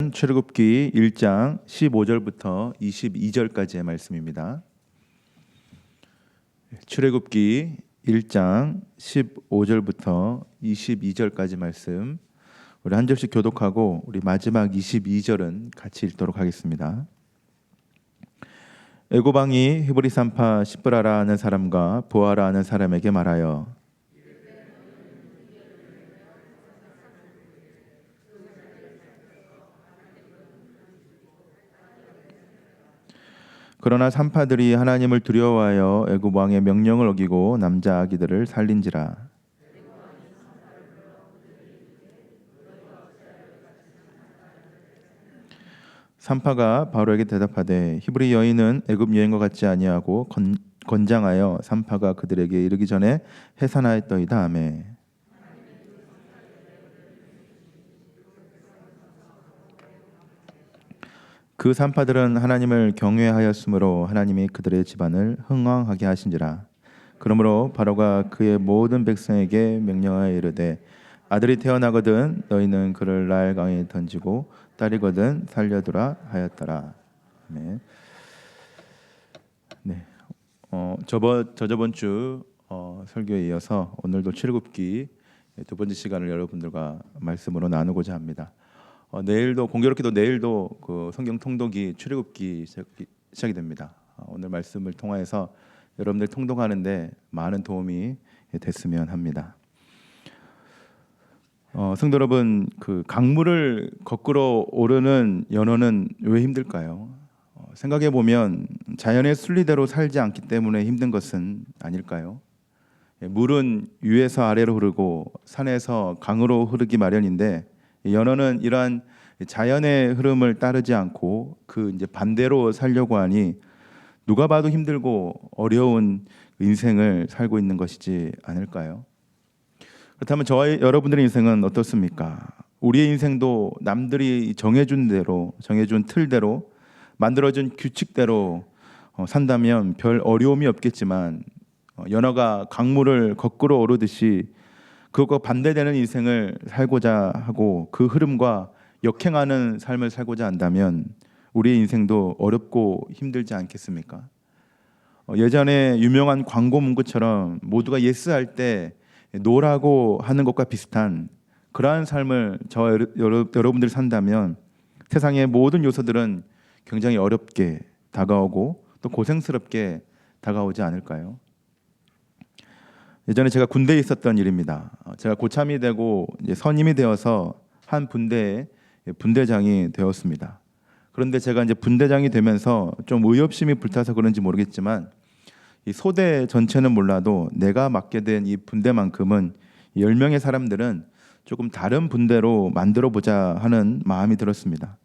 말씀은 출애굽기 1장 15절부터 22절까지의 말씀입니다. 출애굽기 1장 15절부터 22절까지 말씀 우리 한 절씩 교독하고 우리 마지막 22절은 같이 읽도록 하겠습니다. 애굽 왕이 히브리 산파 시브라라 하는 사람과 보아라 하는 사람에게 말하여 그러나 산파들이 하나님을 두려워하여 애굽 왕의 명령을 어기고 남자 아기들을 살린지라. 산파가 바로에게 대답하되 히브리 여인은 애굽 여인과 같지 아니하고 건장하여 산파가 그들에게 이르기 전에 해산하였더이다 하매. 그 산파들은 하나님을 경외하였으므로 하나님이 그들의 집안을 흥왕하게 하신지라. 그러므로 바로가 그의 모든 백성에게 명령하여 이르되 아들이 태어나거든 너희는 그를 나일 강에 던지고 딸이거든 살려두라 하였더라. 네. 저저번 주 설교에 이어서 오늘도 출애굽기 두 번째 시간을 여러분들과 말씀으로 나누고자 합니다. 내일도 공교롭게도 내일도 그 성경 통독이 출애굽기 시작이 됩니다. 오늘 말씀을 통해서 여러분들 통독하는데 많은 도움이 됐으면 합니다. 성도 여러분, 그 강물을 거꾸로 오르는 연어는 왜 힘들까요? 생각해 보면 자연의 순리대로 살지 않기 때문에 힘든 것은 아닐까요? 물은 위에서 아래로 흐르고 산에서 강으로 흐르기 마련인데 연어는 이러한 자연의 흐름을 따르지 않고 그 이제 반대로 살려고 하니 누가 봐도 힘들고 어려운 인생을 살고 있는 것이지 않을까요? 그렇다면 저와 여러분들의 인생은 어떻습니까? 우리의 인생도 남들이 정해준 대로, 정해준 틀대로, 만들어준 규칙대로 산다면 별 어려움이 없겠지만 연어가 강물을 거꾸로 오르듯이 그것과 반대되는 인생을 살고자 하고 그 흐름과 역행하는 삶을 살고자 한다면 우리의 인생도 어렵고 힘들지 않겠습니까? 예전에 유명한 광고 문구처럼 모두가 예스 할 때 노라고 하는 것과 비슷한 그러한 삶을 여러분들이 산다면 세상의 모든 요소들은 굉장히 어렵게 다가오고 또 고생스럽게 다가오지 않을까요? 예전에 제가 군대에 있었던 일입니다. 제가 고참이 되고 이제 선임이 되어서 한 분대의 분대장이 되었습니다. 그런데 제가 이제 분대장이 되면서 좀 의협심이 불타서 그런지 모르겠지만 이 소대 전체는 몰라도 내가 맡게 된 이 분대만큼은 10명의 사람들은 조금 다른 분대로 만들어 보자 하는 마음이 들었습니다.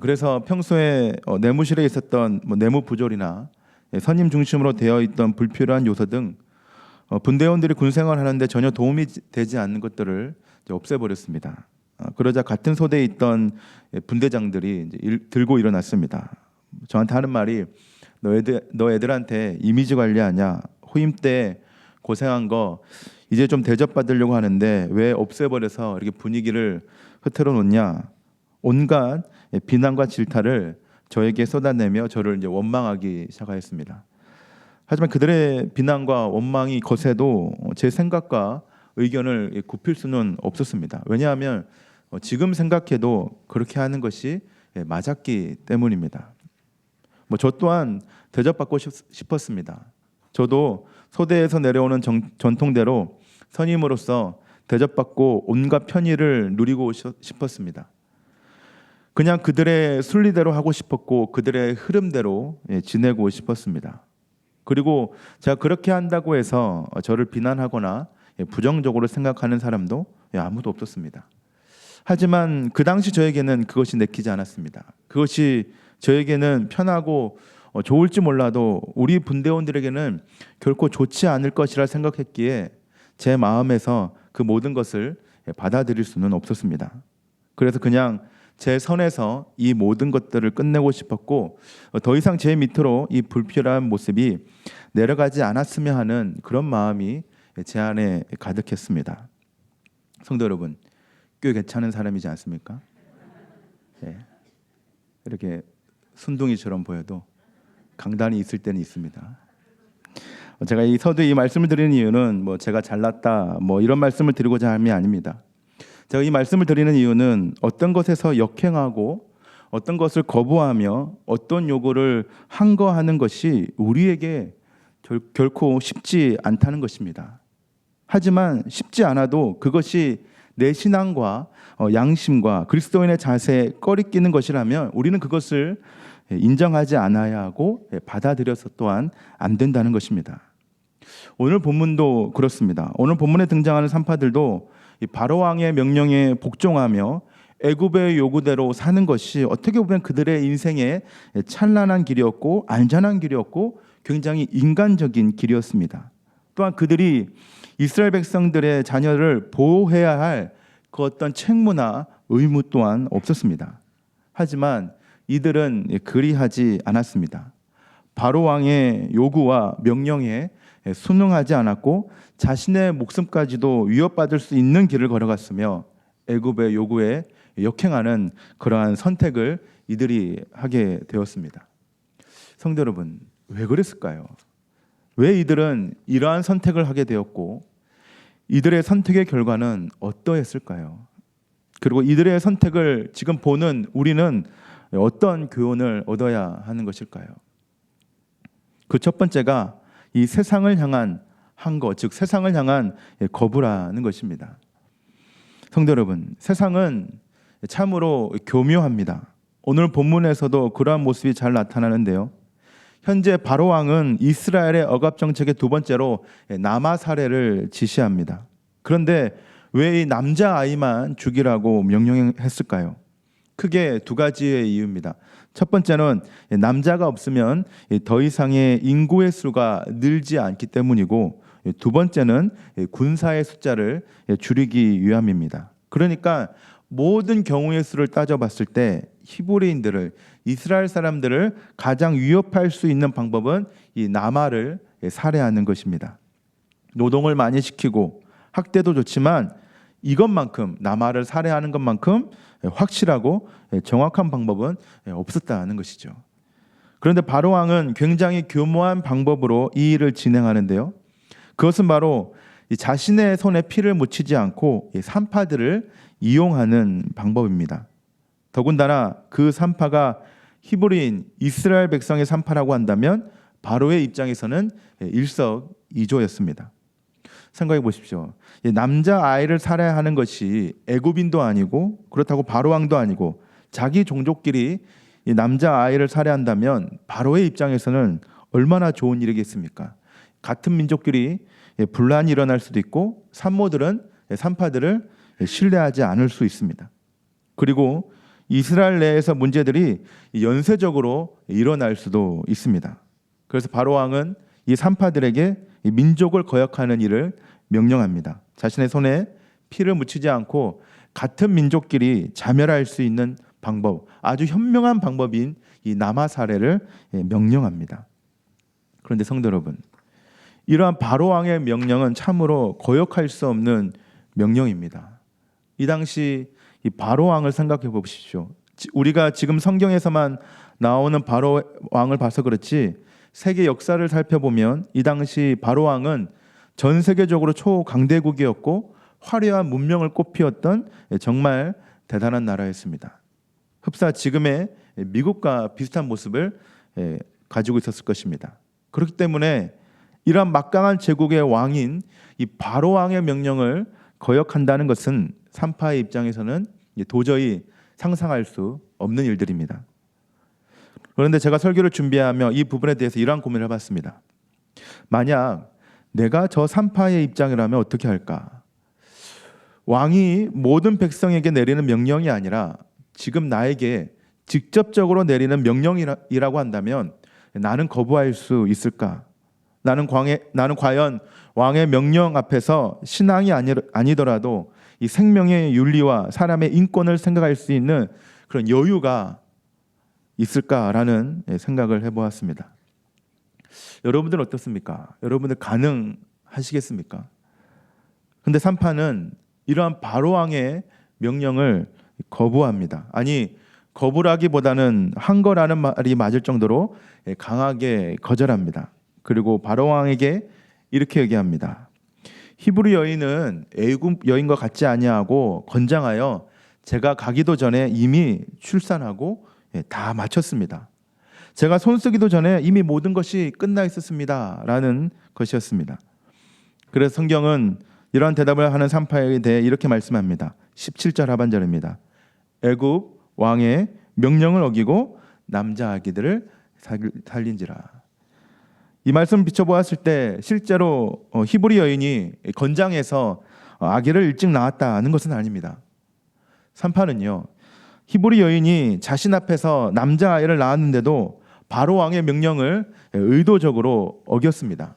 그래서 평소에 내무실에 있었던 내무 부조리나 선임 중심으로 되어 있던 불필요한 요소 등 분대원들이 군생활하는데 전혀 도움이 되지 않는 것들을 없애버렸습니다. 그러자 같은 소대에 있던 분대장들이 이제 들고 일어났습니다. 저한테 하는 말이 너 애들한테 이미지 관리하냐? 후임 때 고생한 거 이제 좀 대접받으려고 하는데 왜 없애버려서 이렇게 분위기를 흐트러 놓냐? 온갖 비난과 질타를 저에게 쏟아내며 저를 이제 원망하기 시작하였습니다. 하지만 그들의 비난과 원망이 거세도 제 생각과 의견을 굽힐 수는 없었습니다. 왜냐하면 지금 생각해도 그렇게 하는 것이 맞았기 때문입니다. 저 또한 대접받고 싶었습니다. 저도 소대에서 내려오는 전통대로 선임으로서 대접받고 온갖 편의를 누리고 싶었습니다. 그냥 그들의 순리대로 하고 싶었고 그들의 흐름대로 지내고 싶었습니다. 그리고 제가 그렇게 한다고 해서 저를 비난하거나 부정적으로 생각하는 사람도 아무도 없었습니다. 하지만 그 당시 저에게는 그것이 내키지 않았습니다. 그것이 저에게는 편하고 좋을지 몰라도 우리 분대원들에게는 결코 좋지 않을 것이라 생각했기에 제 마음에서 그 모든 것을 받아들일 수는 없었습니다. 그래서 그냥 제 선에서 이 모든 것들을 끝내고 싶었고 더 이상 제 밑으로 이 불필요한 모습이 내려가지 않았으면 하는 그런 마음이 제 안에 가득했습니다. 성도 여러분, 꽤 괜찮은 사람이지 않습니까? 네. 이렇게 순둥이처럼 보여도 강단이 있을 때는 있습니다. 제가 이 서두에 이 말씀을 드리는 이유는 뭐 제가 잘났다 뭐 이런 말씀을 드리고자 함이 아닙니다. 제가 이 말씀을 드리는 이유는 어떤 것에서 역행하고 어떤 것을 거부하며 어떤 요구를 항거하는 것이 우리에게 결코 쉽지 않다는 것입니다. 하지만 쉽지 않아도 그것이 내 신앙과 양심과 그리스도인의 자세에 꺼리끼는 것이라면 우리는 그것을 인정하지 않아야 하고 받아들여서 또한 안 된다는 것입니다. 오늘 본문도 그렇습니다. 오늘 본문에 등장하는 산파들도 이 바로 왕의 명령에 복종하며 애굽의 요구대로 사는 것이 어떻게 보면 그들의 인생의 찬란한 길이었고 안전한 길이었고 굉장히 인간적인 길이었습니다. 또한 그들이 이스라엘 백성들의 자녀를 보호해야 할 그 어떤 책무나 의무 또한 없었습니다. 하지만 이들은 그리하지 않았습니다. 바로 왕의 요구와 명령에 순응하지 않았고 자신의 목숨까지도 위협받을 수 있는 길을 걸어갔으며 애굽의 요구에 역행하는 그러한 선택을 이들이 하게 되었습니다. 성도 여러분, 왜 그랬을까요? 왜 이들은 이러한 선택을 하게 되었고 이들의 선택의 결과는 어떠했을까요? 그리고 이들의 선택을 지금 보는 우리는 어떤 교훈을 얻어야 하는 것일까요? 그 첫 번째가 이 세상을 향한 항거, 즉 세상을 향한 거부라는 것입니다. 성도 여러분, 세상은 참으로 교묘합니다. 오늘 본문에서도 그러한 모습이 잘 나타나는데요. 현재 바로 왕은 이스라엘의 억압 정책의 두 번째로 남아 살해를 지시합니다. 그런데 왜 이 남자 아이만 죽이라고 명령했을까요? 크게 두 가지의 이유입니다. 첫 번째는 남자가 없으면 더 이상의 인구의 수가 늘지 않기 때문이고, 두 번째는 군사의 숫자를 줄이기 위함입니다. 그러니까 모든 경우의 수를 따져봤을 때 히브리인들을, 이스라엘 사람들을 가장 위협할 수 있는 방법은 이 남아를 살해하는 것입니다. 노동을 많이 시키고 학대도 좋지만 이것만큼, 남아를 살해하는 것만큼 확실하고 정확한 방법은 없었다는 것이죠. 그런데 바로 왕은 굉장히 교묘한 방법으로 이 일을 진행하는데요. 그것은 바로 자신의 손에 피를 묻히지 않고 산파들을 이용하는 방법입니다. 더군다나 그 산파가 히브리인 이스라엘 백성의 산파라고 한다면 바로의 입장에서는 일석이조였습니다. 생각해 보십시오. 남자 아이를 살해하는 것이 애굽인도 아니고 그렇다고 바로 왕도 아니고 자기 종족끼리 이 남자 아이를 살해한다면 바로의 입장에서는 얼마나 좋은 일이겠습니까? 같은 민족끼리 분란이 일어날 수도 있고 산모들은 산파들을 신뢰하지 않을 수 있습니다. 그리고 이스라엘 내에서 문제들이 연쇄적으로 일어날 수도 있습니다. 그래서 바로 왕은 이 산파들에게 이 민족을 거역하는 일을 명령합니다. 자신의 손에 피를 묻히지 않고 같은 민족끼리 자멸할 수 있는 방법, 아주 현명한 방법인 이 남아 살해를 명령합니다. 그런데 성도 여러분, 이러한 바로 왕의 명령은 참으로 거역할 수 없는 명령입니다. 이 당시 이 바로 왕을 생각해 보십시오. 우리가 지금 성경에서만 나오는 바로 왕을 봐서 그렇지 세계 역사를 살펴보면 이 당시 바로 왕은 전 세계적으로 초강대국이었고 화려한 문명을 꽃피웠던 정말 대단한 나라였습니다. 흡사 지금의 미국과 비슷한 모습을 가지고 있었을 것입니다. 그렇기 때문에 이러한 막강한 제국의 왕인 이 바로 왕의 명령을 거역한다는 것은 산파의 입장에서는 도저히 상상할 수 없는 일들입니다. 그런데 제가 설교를 준비하며 이 부분에 대해서 이러한 고민을 해봤습니다. 만약 내가 저 산파의 입장이라면 어떻게 할까? 왕이 모든 백성에게 내리는 명령이 아니라 지금 나에게 직접적으로 내리는 명령이라고 한다면 나는 거부할 수 있을까? 나는 과연 왕의 명령 앞에서 신앙이 아니더라도 이 생명의 윤리와 사람의 인권을 생각할 수 있는 그런 여유가 있을까라는 생각을 해보았습니다. 여러분들은 어떻습니까? 여러분들 가능하시겠습니까? 근데 산파는 이러한 바로 왕의 명령을 거부합니다. 아니, 거부라기보다는 한 거라는 말이 맞을 정도로 강하게 거절합니다. 그리고 바로 왕에게 이렇게 얘기합니다. 히브리 여인은 애굽 여인과 같지 아니하고 건장하여 제가 가기도 전에 이미 출산하고 다 마쳤습니다. 제가 손쓰기도 전에 이미 모든 것이 끝나 있었습니다. 라는 것이었습니다. 그래서 성경은 이러한 대답을 하는 산파에 대해 이렇게 말씀합니다. 17절 하반절입니다. 애굽 왕의 명령을 어기고 남자 아기들을 살린지라. 이 말씀 비춰보았을 때 실제로 히브리 여인이 건장해서 아기를 일찍 낳았다는 것은 아닙니다. 산파는요, 히브리 여인이 자신 앞에서 남자아이를 낳았는데도 바로 왕의 명령을 의도적으로 어겼습니다.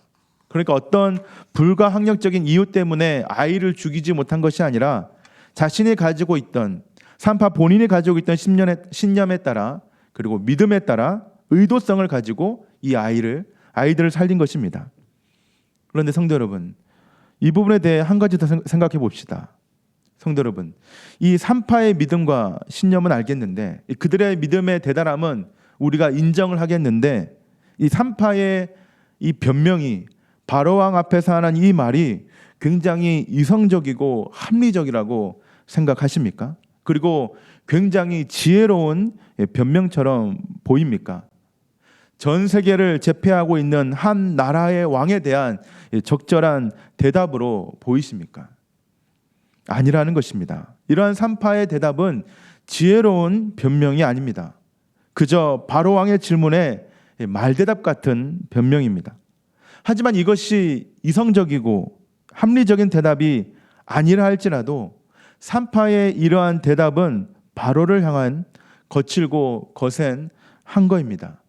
그러니까 어떤 불가항력적인 이유 때문에 아이를 죽이지 못한 것이 아니라 자신이 가지고 있던, 산파 본인이 가지고 있던 신념에 따라, 그리고 믿음에 따라 의도성을 가지고 이 아이들을 살린 것입니다. 그런데 성도 여러분, 이 부분에 대해 한 가지 더 생각해 봅시다. 성도 여러분, 이 산파의 믿음과 신념은 알겠는데, 그들의 믿음의 대단함은 우리가 인정을 하겠는데, 이 산파의 이 변명이, 바로왕 앞에서 하는 이 말이 굉장히 이성적이고 합리적이라고 생각하십니까? 그리고 굉장히 지혜로운 변명처럼 보입니까? 전 세계를 제패하고 있는 한 나라의 왕에 대한 적절한 대답으로 보이십니까? 아니라는 것입니다. 이러한 산파의 대답은 지혜로운 변명이 아닙니다. 그저 바로 왕의 질문에 말대답 같은 변명입니다. 하지만 이것이 이성적이고 합리적인 대답이 아니라 할지라도 산파의 이러한 대답은 바로를 향한 거칠고 거센 항거입니다.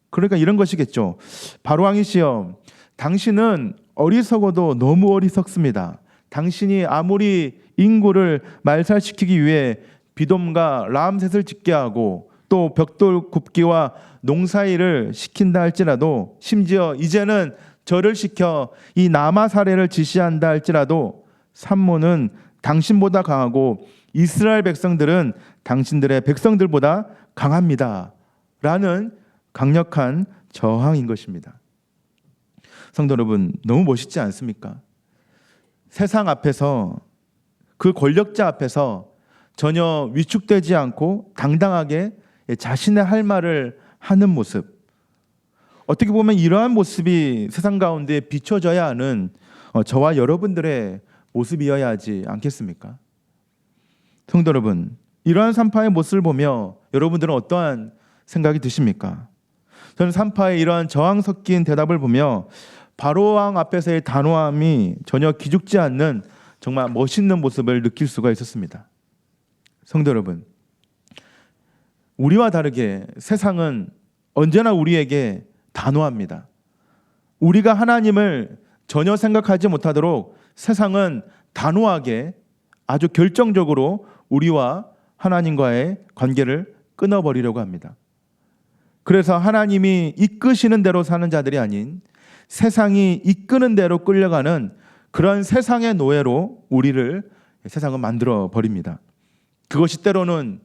그러니까 이런 것이겠죠. 바로 왕이시여, 당신은 어리석어도 너무 어리석습니다. 당신이 아무리 인구를 말살시키기 위해 비돔과 라암셋을 짓게 하고 또 벽돌 굽기와 농사일을 시킨다 할지라도, 심지어 이제는 절을 시켜 이 남아 사례를 지시한다 할지라도 산모는 당신보다 강하고 이스라엘 백성들은 당신들의 백성들보다 강합니다. 라는 강력한 저항인 것입니다. 성도 여러분, 너무 멋있지 않습니까? 세상 앞에서, 그 권력자 앞에서 전혀 위축되지 않고 당당하게 자신의 할 말을 하는 모습, 어떻게 보면 이러한 모습이 세상 가운데 비춰져야 하는 저와 여러분들의 모습이어야 하지 않겠습니까? 성도 여러분, 이러한 산파의 모습을 보며 여러분들은 어떠한 생각이 드십니까? 저는 산파의 이러한 저항 섞인 대답을 보며 바로왕 앞에서의 단호함이 전혀 기죽지 않는 정말 멋있는 모습을 느낄 수가 있었습니다. 성도 여러분, 우리와 다르게 세상은 언제나 우리에게 단호합니다. 우리가 하나님을 전혀 생각하지 못하도록 세상은 단호하게, 아주 결정적으로 우리와 하나님과의 관계를 끊어버리려고 합니다. 그래서 하나님이 이끄시는 대로 사는 자들이 아닌 세상이 이끄는 대로 끌려가는 그런 세상의 노예로 우리를 세상은 만들어 버립니다. 그것이 때로는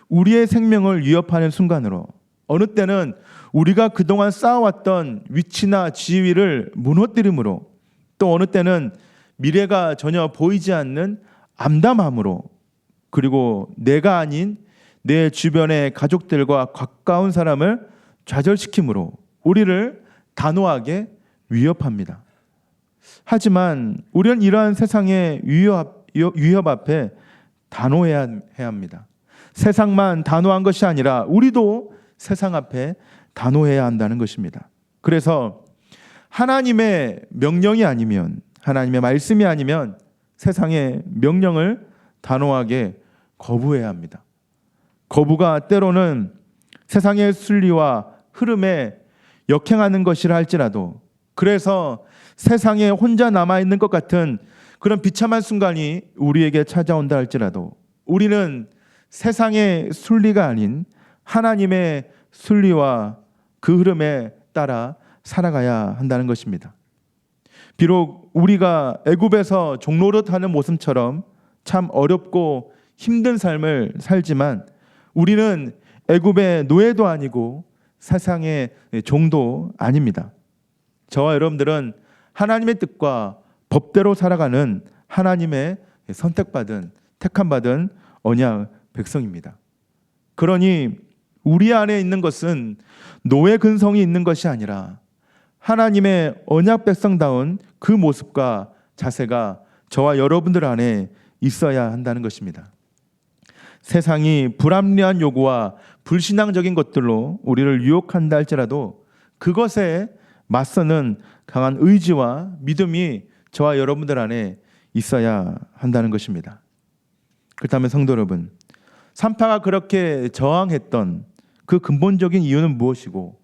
우리의 생명을 위협하는 순간으로, 어느 때는 우리가 그동안 쌓아왔던 위치나 지위를 무너뜨림으로, 또 어느 때는 미래가 전혀 보이지 않는 암담함으로, 그리고 내가 아닌 내 주변의 가족들과 가까운 사람을 좌절시킴으로 우리를 단호하게 위협합니다. 하지만 우리는 이러한 세상의 위협 앞에 단호해야 합니다. 세상만 단호한 것이 아니라 우리도 세상 앞에 단호해야 한다는 것입니다. 그래서 하나님의 명령이 아니면, 하나님의 말씀이 아니면 세상의 명령을 단호하게 거부해야 합니다. 거부가 때로는 세상의 순리와 흐름에 역행하는 것이라 할지라도, 그래서 세상에 혼자 남아있는 것 같은 그런 비참한 순간이 우리에게 찾아온다 할지라도 우리는 세상의 순리가 아닌 하나님의 순리와 그 흐름에 따라 살아가야 한다는 것입니다. 비록 우리가 애굽에서 종노릇하는 모습처럼 참 어렵고 힘든 삶을 살지만 우리는 애굽의 노예도 아니고 세상의 종도 아닙니다. 저와 여러분들은 하나님의 뜻과 법대로 살아가는 하나님의 선택받은 택함받은 언약 백성입니다. 그러니 우리 안에 있는 것은 노예 근성이 있는 것이 아니라 하나님의 언약 백성다운 그 모습과 자세가 저와 여러분들 안에 있어야 한다는 것입니다. 세상이 불합리한 요구와 불신앙적인 것들로 우리를 유혹한다 할지라도 그것에 맞서는 강한 의지와 믿음이 저와 여러분들 안에 있어야 한다는 것입니다. 그렇다면 성도 여러분, 산파가 그렇게 저항했던 그 근본적인 이유는 무엇이고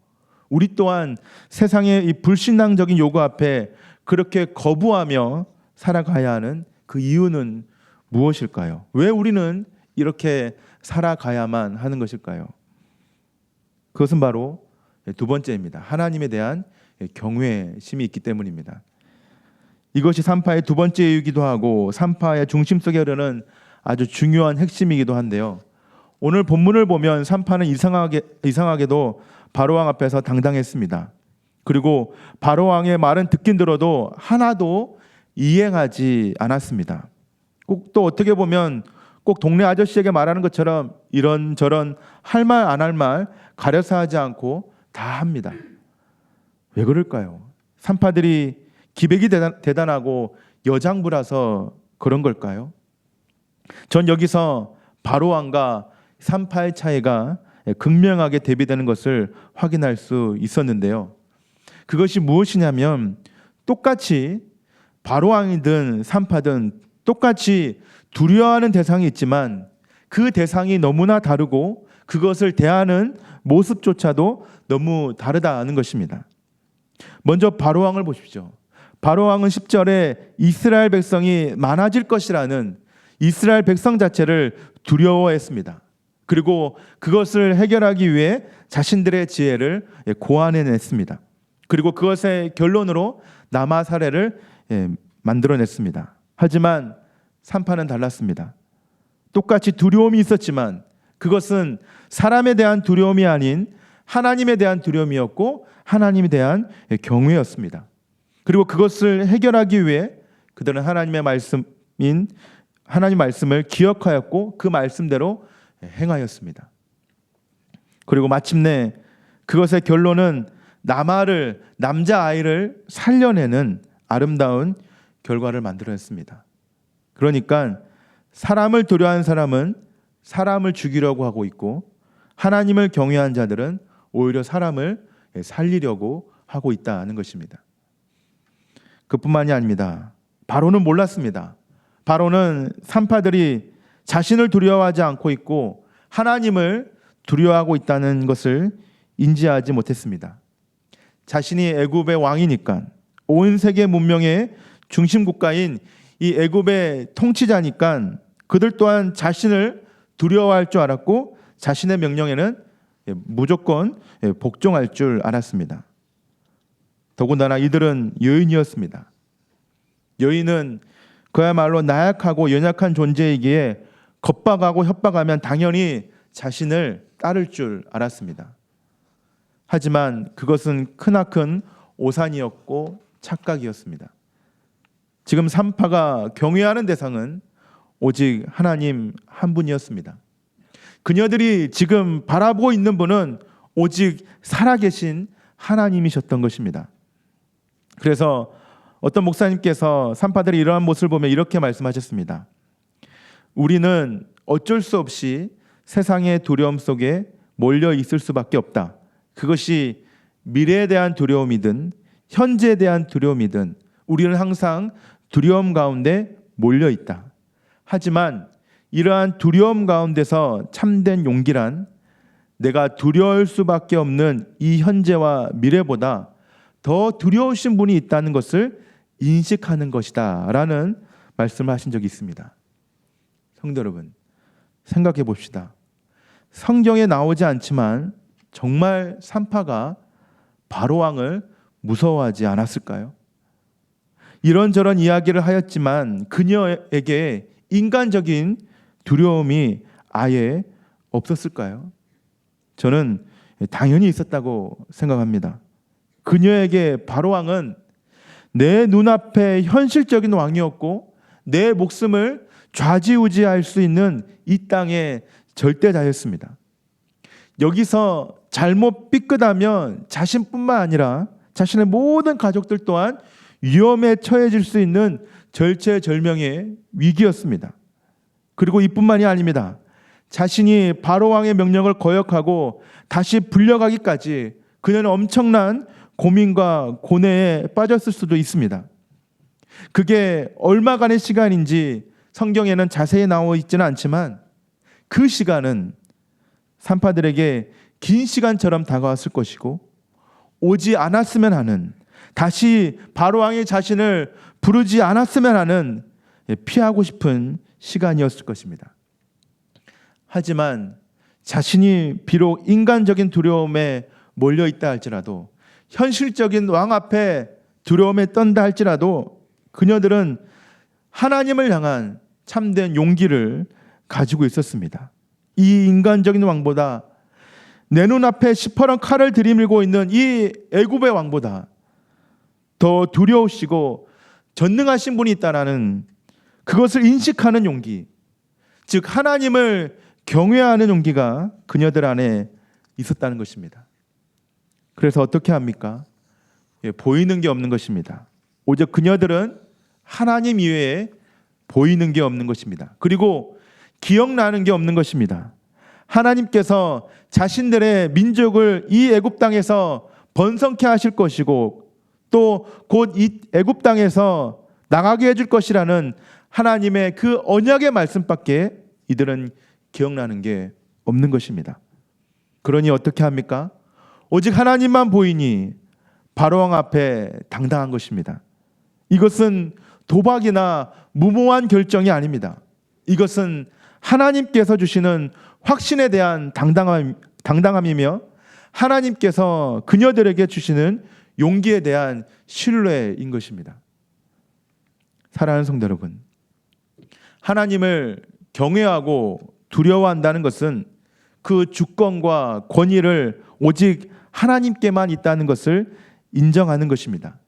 우리 또한 세상의 이 불신앙적인 요구 앞에 그렇게 거부하며 살아가야 하는 그 이유는 무엇일까요? 왜 우리는 이렇게 살아가야만 하는 것일까요? 그것은 바로 두 번째입니다. 하나님에 대한 경외심이 있기 때문입니다. 이것이 산파의 두 번째 이유이기도 하고 산파의 중심 속에 흐르는 아주 중요한 핵심이기도 한데요. 오늘 본문을 보면 산파는 이상하게도 바로왕 앞에서 당당했습니다. 그리고 바로왕의 말은 듣긴 들어도 하나도 이행하지 않았습니다. 꼭 또 어떻게 보면 꼭 동네 아저씨에게 말하는 것처럼 이런저런 할 말 안 할 말 가려서 하지 않고 다 합니다. 왜 그럴까요? 산파들이 기백이 대단하고 여장부라서 그런 걸까요? 전 여기서 바로왕과 산파의 차이가 극명하게 대비되는 것을 확인할 수 있었는데요. 그것이 무엇이냐면 똑같이 바로왕이든 산파든 똑같이 두려워하는 대상이 있지만 그 대상이 너무나 다르고 그것을 대하는 모습조차도 너무 다르다는 것입니다. 먼저 바로왕을 보십시오. 바로왕은 10절에 이스라엘 백성이 많아질 것이라는 이스라엘 백성 자체를 두려워했습니다. 그리고 그것을 해결하기 위해 자신들의 지혜를 고안해냈습니다. 그리고 그것의 결론으로 남아 사례를 만들어냈습니다. 하지만 산파는 달랐습니다. 똑같이 두려움이 있었지만 그것은 사람에 대한 두려움이 아닌 하나님에 대한 두려움이었고 하나님에 대한 경외였습니다. 그리고 그것을 해결하기 위해 그들은 하나님 말씀을 기억하였고 그 말씀대로 행하였습니다. 그리고 마침내 그것의 결론은 남자아이를 살려내는 아름다운 결과를 만들어냈습니다. 그러니까 사람을 두려워하는 사람은 사람을 죽이려고 하고 있고 하나님을 경외한 자들은 오히려 사람을 살리려고 하고 있다는 것입니다. 그뿐만이 아닙니다. 바로는 몰랐습니다. 바로는 산파들이 자신을 두려워하지 않고 있고 하나님을 두려워하고 있다는 것을 인지하지 못했습니다. 자신이 애굽의 왕이니까 온 세계 문명의 중심 국가인 이 애굽의 통치자니까 그들 또한 자신을 두려워할 줄 알았고 자신의 명령에는 무조건 복종할 줄 알았습니다. 더군다나 이들은 여인이었습니다. 여인은 그야말로 나약하고 연약한 존재이기에 겁박하고 협박하면 당연히 자신을 따를 줄 알았습니다. 하지만 그것은 크나큰 오산이었고 착각이었습니다. 지금 산파가 경외하는 대상은 오직 하나님 한 분이었습니다. 그녀들이 지금 바라보고 있는 분은 오직 살아계신 하나님이셨던 것입니다. 그래서 어떤 목사님께서 산파들이 이러한 모습을 보며 이렇게 말씀하셨습니다. 우리는 어쩔 수 없이 세상의 두려움 속에 몰려 있을 수밖에 없다. 그것이 미래에 대한 두려움이든 현재에 대한 두려움이든 우리는 항상 두려움 가운데 몰려 있다. 하지만 이러한 두려움 가운데서 참된 용기란 내가 두려울 수밖에 없는 이 현재와 미래보다 더 두려우신 분이 있다는 것을 인식하는 것이다 라는 말씀을 하신 적이 있습니다. 성도 여러분, 생각해 봅시다. 성경에 나오지 않지만 정말 산파가 바로왕을 무서워하지 않았을까요? 이런저런 이야기를 하였지만 그녀에게 인간적인 두려움이 아예 없었을까요? 저는 당연히 있었다고 생각합니다. 그녀에게 바로왕은 내 눈앞에 현실적인 왕이었고 내 목숨을 좌지우지할 수 있는 이 땅의 절대자였습니다. 여기서 잘못 삐끗하면 자신뿐만 아니라 자신의 모든 가족들 또한 위험에 처해질 수 있는 절체절명의 위기였습니다. 그리고 이뿐만이 아닙니다. 자신이 바로왕의 명령을 거역하고 다시 불려가기까지 그녀는 엄청난 고민과 고뇌에 빠졌을 수도 있습니다. 그게 얼마간의 시간인지 성경에는 자세히 나와 있지는 않지만 그 시간은 산파들에게 긴 시간처럼 다가왔을 것이고 오지 않았으면 하는, 다시 바로왕이 자신을 부르지 않았으면 하는 피하고 싶은 시간이었을 것입니다. 하지만 자신이 비록 인간적인 두려움에 몰려 있다 할지라도, 현실적인 왕 앞에 두려움에 떤다 할지라도 그녀들은 하나님을 향한 참된 용기를 가지고 있었습니다. 이 인간적인 왕보다, 내 눈앞에 시퍼런 칼을 들이밀고 있는 이 애굽의 왕보다 더 두려우시고 전능하신 분이 있다라는 그것을 인식하는 용기, 즉 하나님을 경외하는 용기가 그녀들 안에 있었다는 것입니다. 그래서 어떻게 합니까? 보이는 게 없는 것입니다. 오직 그녀들은 하나님 이외에 보이는 게 없는 것입니다. 그리고 기억나는 게 없는 것입니다. 하나님께서 자신들의 민족을 이 애굽 땅에서 번성케 하실 것이고 또 곧 이 애굽 땅에서 나가게 해줄 것이라는 하나님의 그 언약의 말씀밖에 이들은 기억나는 게 없는 것입니다. 그러니 어떻게 합니까? 오직 하나님만 보이니 바로왕 앞에 당당한 것입니다. 이것은 도박이나 무모한 결정이 아닙니다. 이것은 하나님께서 주시는 확신에 대한 당당함이며 하나님께서 그녀들에게 주시는 용기에 대한 신뢰인 것입니다. 사랑하는 성도 여러분, 하나님을 경외하고 두려워한다는 것은 그 주권과 권위를 오직 하나님께만 있다는 것을 인정하는 것입니다.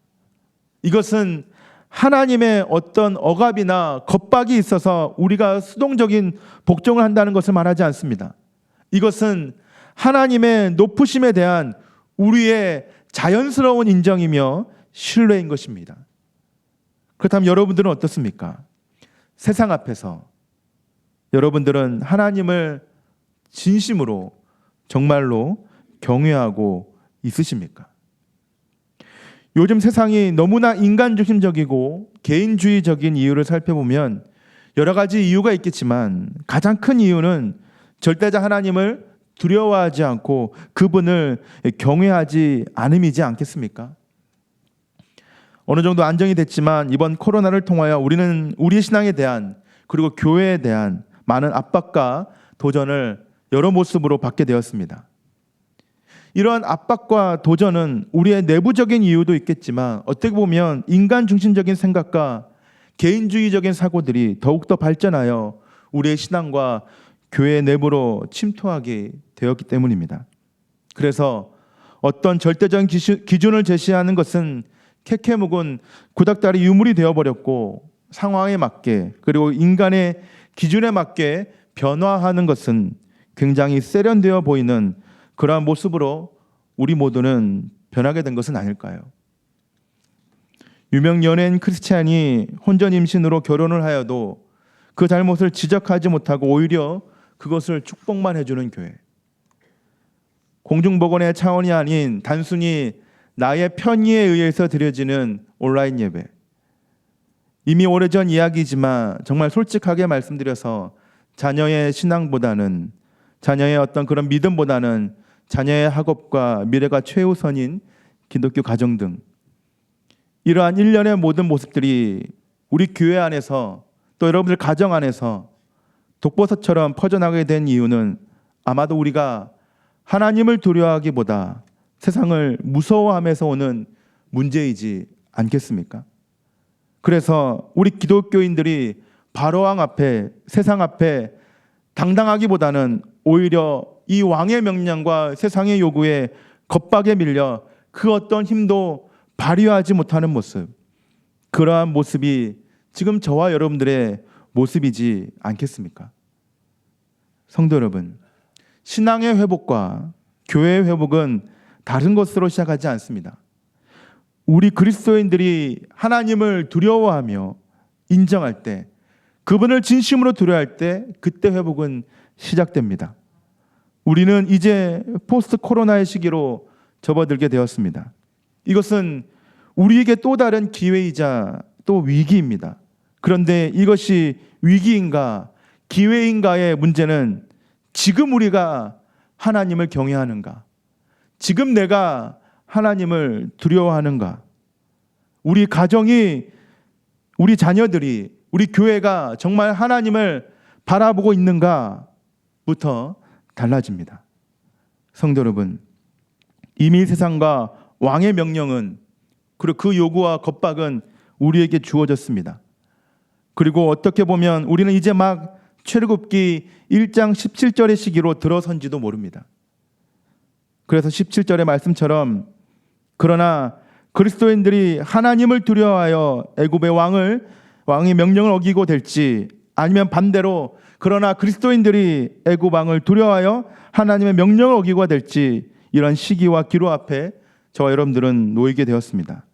이것은 하나님의 어떤 억압이나 겁박이 있어서 우리가 수동적인 복종을 한다는 것을 말하지 않습니다. 이것은 하나님의 높으심에 대한 우리의 자연스러운 인정이며 신뢰인 것입니다. 그렇다면 여러분들은 어떻습니까? 세상 앞에서 여러분들은 하나님을 진심으로 정말로 경외하고 있으십니까? 요즘 세상이 너무나 인간중심적이고 개인주의적인 이유를 살펴보면 여러 가지 이유가 있겠지만 가장 큰 이유는 절대자 하나님을 두려워하지 않고 그분을 경외하지 않음이지 않겠습니까? 어느 정도 안정이 됐지만 이번 코로나를 통하여 우리는 우리의 신앙에 대한 그리고 교회에 대한 많은 압박과 도전을 여러 모습으로 받게 되었습니다. 이러한 압박과 도전은 우리의 내부적인 이유도 있겠지만 어떻게 보면 인간 중심적인 생각과 개인주의적인 사고들이 더욱더 발전하여 우리의 신앙과 교회 내부로 침투하게 되었기 때문입니다. 그래서 어떤 절대적인 기준을 제시하는 것은 캐캐 묵은 구닥다리 유물이 되어버렸고 상황에 맞게 그리고 인간의 기준에 맞게 변화하는 것은 굉장히 세련되어 보이는 그러한 모습으로 우리 모두는 변하게 된 것은 아닐까요? 유명 연예인 크리스찬이 혼전 임신으로 결혼을 하여도 그 잘못을 지적하지 못하고 오히려 그것을 축복만 해주는 교회. 공중보건의 차원이 아닌 단순히 나의 편의에 의해서 드려지는 온라인 예배. 이미 오래전 이야기지만 정말 솔직하게 말씀드려서 자녀의 신앙보다는, 자녀의 어떤 그런 믿음보다는 자녀의 학업과 미래가 최우선인 기독교 가정 등 이러한 일련의 모든 모습들이 우리 교회 안에서 또 여러분들 가정 안에서 독버섯처럼 퍼져나가게 된 이유는 아마도 우리가 하나님을 두려워하기보다 세상을 무서워하면서 오는 문제이지 않겠습니까? 그래서 우리 기독교인들이 바로왕 앞에, 세상 앞에 당당하기보다는 오히려 이 왕의 명령과 세상의 요구에 겁박에 밀려 그 어떤 힘도 발휘하지 못하는 모습, 그러한 모습이 지금 저와 여러분들의 모습이지 않겠습니까? 성도 여러분, 신앙의 회복과 교회의 회복은 다른 것으로 시작하지 않습니다. 우리 그리스도인들이 하나님을 두려워하며 인정할 때, 그분을 진심으로 두려워할 때, 그때 회복은 시작됩니다. 우리는 이제 포스트 코로나의 시기로 접어들게 되었습니다. 이것은 우리에게 또 다른 기회이자 또 위기입니다. 그런데 이것이 위기인가 기회인가의 문제는 지금 우리가 하나님을 경외하는가, 지금 내가 하나님을 두려워하는가, 우리 가정이, 우리 자녀들이, 우리 교회가 정말 하나님을 바라보고 있는가부터 달라집니다. 성도 여러분, 이미 세상과 왕의 명령은, 그리고 그 요구와 겁박은 우리에게 주어졌습니다. 그리고 어떻게 보면 우리는 이제 막 출애굽기 1장 17절의 시기로 들어선지도 모릅니다. 그래서 17절의 말씀처럼, 그러나 그리스도인들이 하나님을 두려워하여 애굽의 왕의 명령을 어기고 될지, 아니면 반대로 그러나 그리스도인들이 애굽 왕을 두려워하여 하나님의 명령을 어기고 될지, 이런 시기와 기로 앞에 저와 여러분들은 놓이게 되었습니다.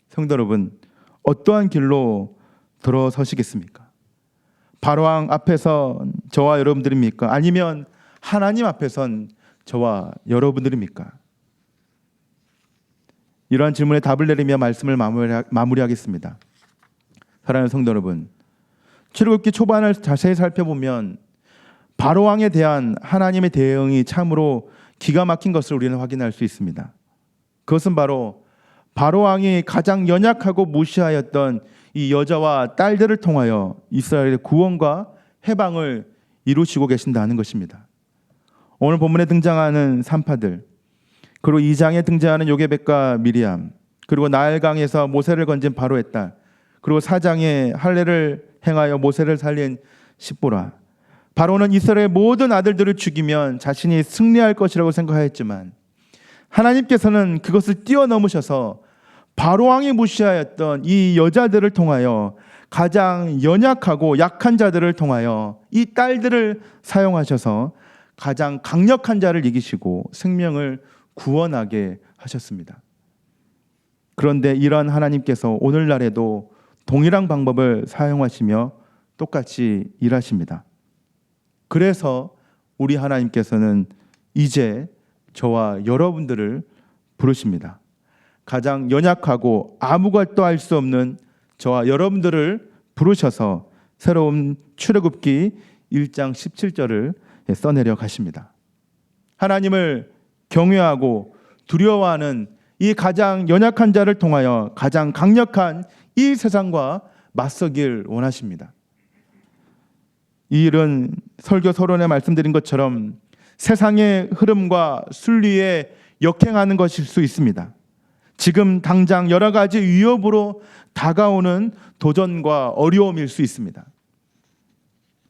성도 여러분, 어떠한 길로 들어서시겠습니까? 바로왕 앞에선 저와 여러분들입니까? 아니면 하나님 앞에선 저와 여러분들입니까? 이러한 질문에 답을 내리며 말씀을 마무리하겠습니다. 사랑하는 성도 여러분, 출애굽기 초반을 자세히 살펴보면 바로왕에 대한 하나님의 대응이 참으로 기가 막힌 것을 우리는 확인할 수 있습니다. 그것은 바로 바로왕이 가장 연약하고 무시하였던 이 여자와 딸들을 통하여 이스라엘의 구원과 해방을 이루시고 계신다는 것입니다. 오늘 본문에 등장하는 산파들, 그리고 2장에 등장하는 요게벳과 미리암, 그리고 나일강에서 모세를 건진 바로의 딸, 그리고 4장에 할례를 행하여 모세를 살린 십보라. 바로는 이스라엘 모든 아들들을 죽이면 자신이 승리할 것이라고 생각하였지만, 하나님께서는 그것을 뛰어넘으셔서 바로왕이 무시하였던 이 여자들을 통하여 가장 연약하고 약한 자들을 통하여 이 딸들을 사용하셔서 가장 강력한 자를 이기시고 생명을 구원하게 하셨습니다. 그런데 이러한 하나님께서 오늘날에도 동일한 방법을 사용하시며 똑같이 일하십니다. 그래서 우리 하나님께서는 이제 저와 여러분들을 부르십니다. 가장 연약하고 아무것도 할 수 없는 저와 여러분들을 부르셔서 새로운 출애굽기 1장 17절을 써내려 가십니다. 하나님을 경외하고 두려워하는 이 가장 연약한 자를 통하여 가장 강력한 이 세상과 맞서길 원하십니다. 이 일은 설교 서론에 말씀드린 것처럼 세상의 흐름과 순리에 역행하는 것일 수 있습니다. 지금 당장 여러 가지 위협으로 다가오는 도전과 어려움일 수 있습니다.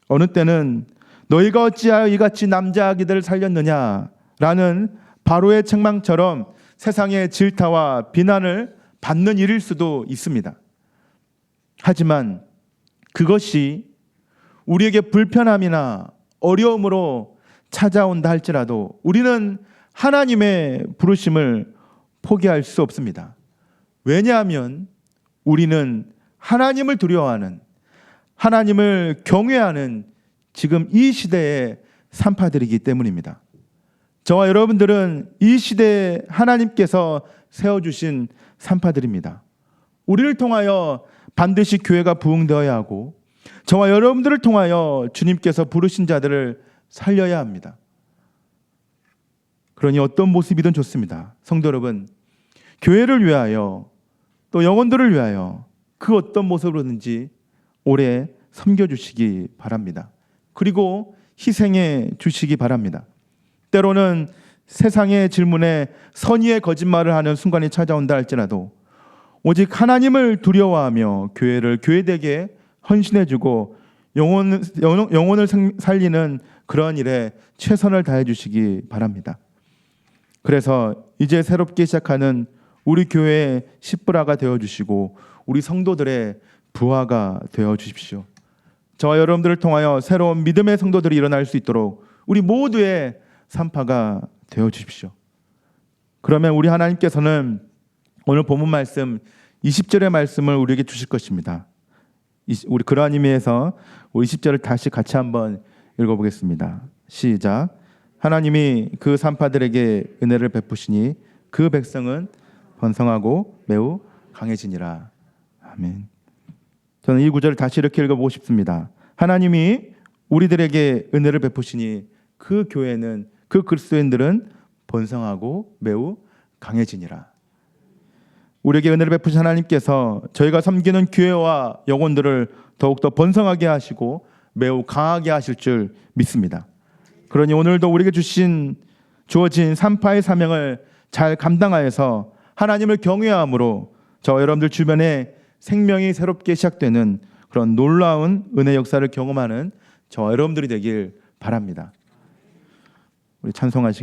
어느 때는 너희가 어찌하여 이같이 남자 아기들을 살렸느냐라는 바로의 책망처럼 세상의 질타와 비난을 받는 일일 수도 있습니다. 하지만 그것이 우리에게 불편함이나 어려움으로 찾아온다 할지라도 우리는 하나님의 부르심을 포기할 수 없습니다. 왜냐하면 우리는 하나님을 두려워하는, 하나님을 경외하는 지금 이 시대의 산파들이기 때문입니다. 저와 여러분들은 이 시대에 하나님께서 세워주신 산파들입니다. 우리를 통하여 반드시 교회가 부흥되어야 하고, 저와 여러분들을 통하여 주님께서 부르신 자들을 살려야 합니다. 그러니 어떤 모습이든 좋습니다. 성도 여러분, 교회를 위하여 또 영혼들을 위하여 그 어떤 모습으로든지 오래 섬겨주시기 바랍니다. 그리고 희생해 주시기 바랍니다. 때로는 세상의 질문에 선의의 거짓말을 하는 순간이 찾아온다 할지라도 오직 하나님을 두려워하며 교회를 교회되게 헌신해주고 영혼을 살리는 그런 일에 최선을 다해 주시기 바랍니다. 그래서 이제 새롭게 시작하는 우리 교회의 십부라가 되어 주시고 우리 성도들의 부하가 되어 주십시오. 저와 여러분들을 통하여 새로운 믿음의 성도들이 일어날 수 있도록 우리 모두의 산파가 되어 주십시오. 그러면 우리 하나님께서는 오늘 본문 말씀 20절의 말씀을 우리에게 주실 것입니다. 우리 그러한 의미에서 우리 20절을 다시 같이 한번 읽어보겠습니다. 시작. 하나님이 그 산파들에게 은혜를 베푸시니 그 백성은 번성하고 매우 강해지니라. 아멘. 저는 이 구절을 다시 이렇게 읽어보고 싶습니다. 하나님이 우리들에게 은혜를 베푸시니 그 교회는, 그 그리스도인들은 번성하고 매우 강해지니라. 우리에게 은혜를 베푸신 하나님께서 저희가 섬기는 교회와 영혼들을 더욱더 번성하게 하시고 매우 강하게 하실 줄 믿습니다. 그러니 오늘도 우리에게 주어진 산파의 사명을 잘 감당하여서 하나님을 경외함으로 저와 여러분들 주변에 생명이 새롭게 시작되는 그런 놀라운 은혜 역사를 경험하는 저와 여러분들이 되길 바랍니다. 우리 찬송하시기